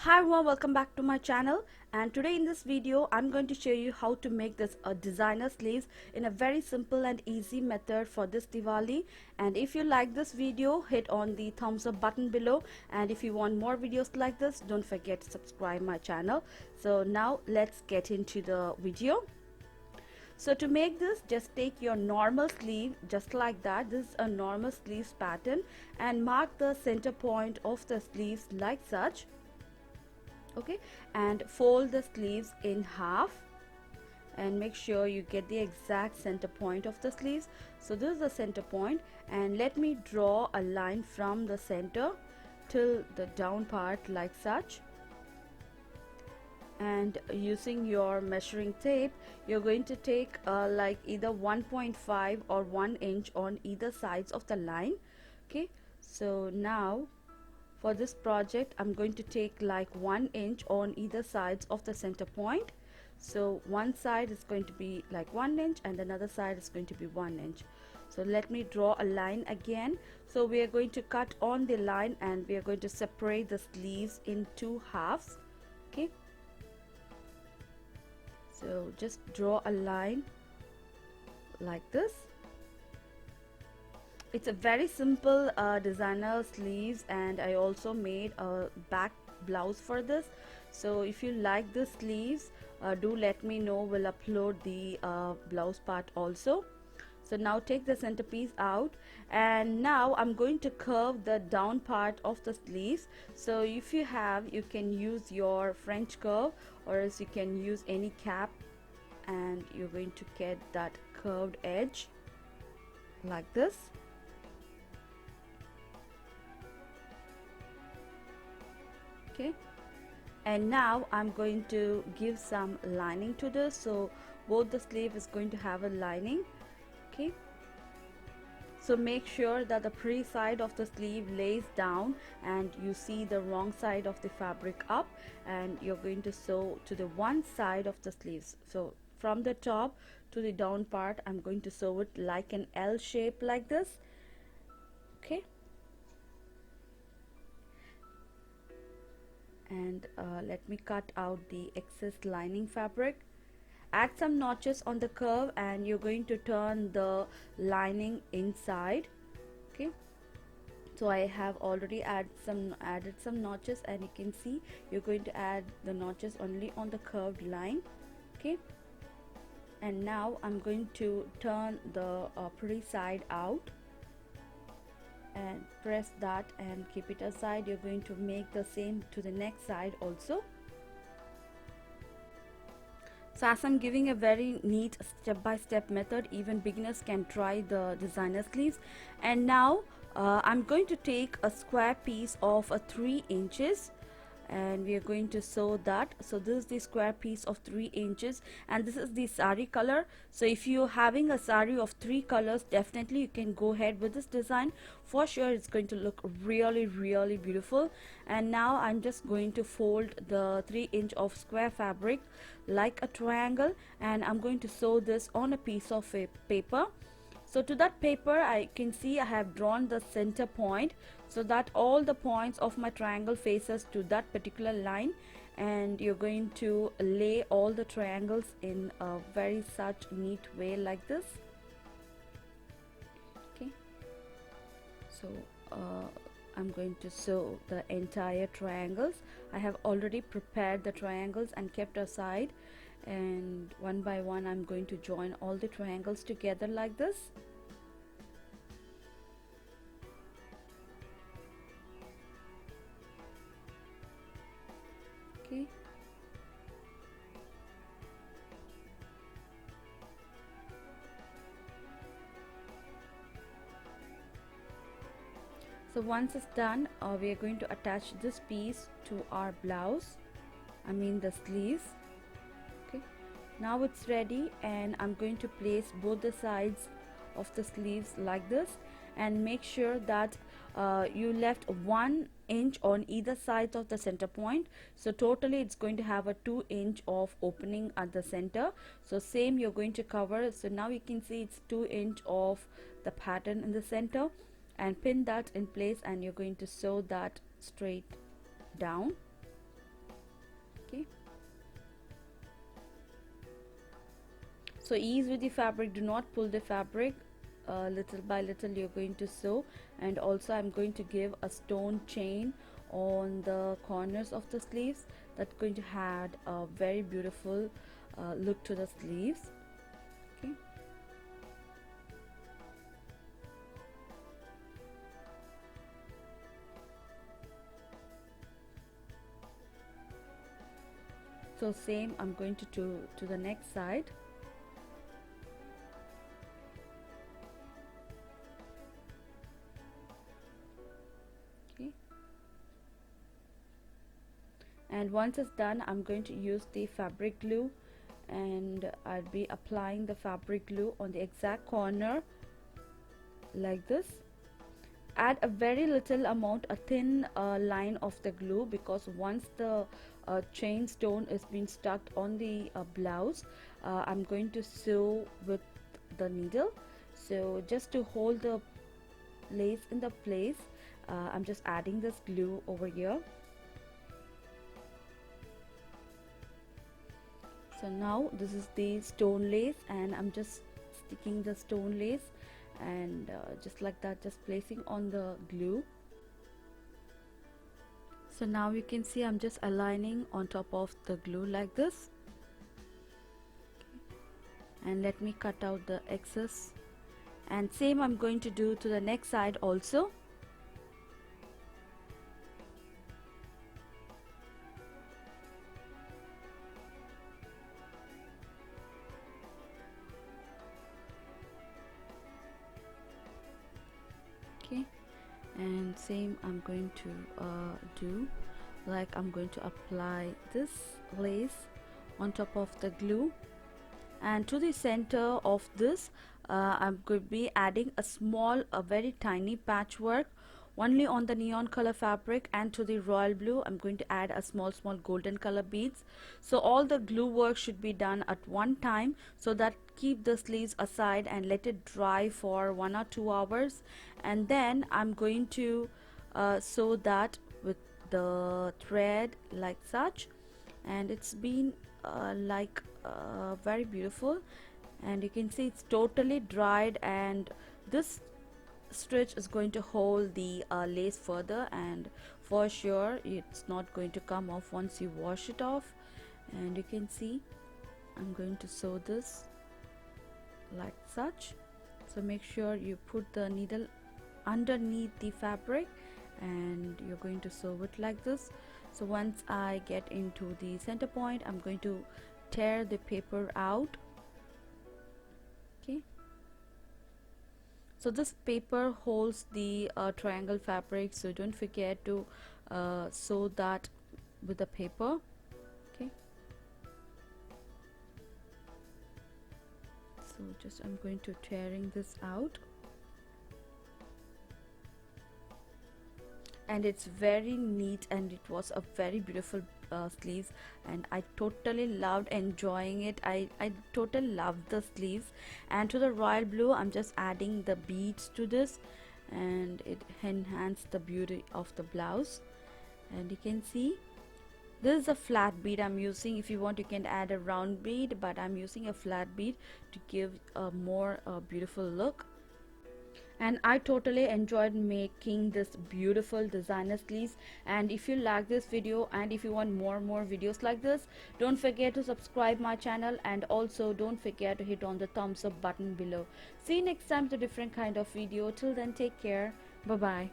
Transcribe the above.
Hi everyone, welcome back to my channel, and today in this video I'm going to show you how to make this designer sleeves in a very simple and easy method for this Diwali. And if you like this video, hit on the thumbs up button below, and if you want more videos like this, don't forget to subscribe my channel. So now let's get into the video. So to make this, just take your normal sleeve just like that. This is a normal sleeves pattern, and mark the center point of the sleeves like such. Okay, and fold the sleeves in half and make sure you get the exact center point of the sleeves. So this is the center point, and let me draw a line from the center till the down part like such. And using your measuring tape, you're going to take like either 1.5 or 1 inch on either sides of the line. Okay, so now for this project I'm going to take like 1 inch on either sides of the center point. So one side is going to be like 1 inch and another side is going to be 1 inch. So let me draw a line again. So we are going to cut on the line and we are going to separate the sleeves in two halves. Okay, so just draw a line like this. It's a very simple designer sleeves, and I also made a back blouse for this. So if you like the sleeves, do let me know. We'll upload the blouse part also. So now take the centerpiece out, and now I'm going to curve the down part of the sleeves. So if you have, you can use your French curve, or else you can use any cap, and you're going to get that curved edge like this. Okay, and now I'm going to give some lining to this. So both the sleeve is going to have a lining. Okay, so make sure that the pretty side of the sleeve lays down and you see the wrong side of the fabric up, and you're going to sew to the one side of the sleeves. So from the top to the down part, I'm going to sew it like an L shape like this. Okay, and let me cut out the excess lining fabric. Add some notches on the curve, and you're going to turn the lining inside. Okay, so I have already added some notches, and you can see you're going to add the notches only on the curved line. Okay, and now I'm going to turn the pretty side out and press that and keep it aside. You're going to make the same to the next side also. So as I'm giving a very neat step-by-step method, even beginners can try the designer sleeves. And now I'm going to take a square piece of 3 inches, and we are going to sew that. So this is the square piece of 3 inches, and this is the sari color. So if you're having a sari of 3 colors, definitely you can go ahead with this design. For sure it's going to look really beautiful. And now I'm just going to fold the 3 inch of square fabric like a triangle, and I'm going to sew this on a piece of paper. So to that paper, I can see I have drawn the center point, so that all the points of my triangle faces to that particular line, and you're going to lay all the triangles in a very such neat way like this. Okay, so I'm going to sew the entire triangles. I have already prepared the triangles and kept aside, and one by one I'm going to join all the triangles together like this. Okay, so once it's done, we are going to attach this piece to our blouse, I mean the sleeves. Okay, now it's ready, and I'm going to place both the sides of the sleeves like this, and make sure that you left 1 inch on either side of the center point. So totally it's going to have a 2 inch of opening at the center. So same you're going to cover. So now you can see it's 2 inch of the pattern in the center, and pin that in place, and you're going to sew that straight down. Okay, so ease with the fabric, do not pull the fabric. Little by little you're going to sew. And also I'm going to give a stone chain on the corners of the sleeves, that's going to add a very beautiful look to the sleeves. Okay, so same I'm going to do to the next side. Okay, and once it's done I'm going to use the fabric glue, and I'll be applying the fabric glue on the exact corner like this. Add a very little amount, a thin line of the glue, because once the chain stone is being stuck on the blouse, I'm going to sew with the needle. So just to hold the lace in the place, I'm just adding this glue over here. So now this is the stone lace, and I'm just sticking the stone lace, and just like that, just placing on the glue. So now you can see I'm just aligning on top of the glue like this. And let me cut out the excess, and same I'm going to do to the next side also. Okay, and same I'm going to do, like I'm going to apply this lace on top of the glue, and to the center of this I'm going to be adding a very tiny patchwork only on the neon color fabric, and to the royal blue I'm going to add a small golden color beads. So all the glue work should be done at one time, so that keep the sleeves aside and let it dry for 1 or 2 hours, and then I'm going to sew that with the thread like such. And it's been very beautiful, and you can see it's totally dried, and this stitch is going to hold the lace further, and for sure it's not going to come off once you wash it off. And you can see I'm going to sew this like such. So make sure you put the needle underneath the fabric, and you're going to sew it like this. So once I get into the center point, I'm going to tear the paper out. Okay, so this paper holds the triangle fabric, so don't forget to sew that with the paper. Okay, so just I'm going to tearing this out, and it's very neat, and it was a very beautiful sleeves, and I totally loved enjoying it. I totally loved the sleeves. And to the royal blue I'm just adding the beads to this, and it enhanced the beauty of the blouse. And you can see this is a flat bead I'm using. If you want you can add a round bead, but I'm using a flat bead to give a more beautiful look. And I totally enjoyed making this beautiful designer sleeves. And if you like this video, and if you want more videos like this, don't forget to subscribe my channel, and also don't forget to hit on the thumbs up button below. See you next time with a different kind of video. Till then, take care. Bye bye.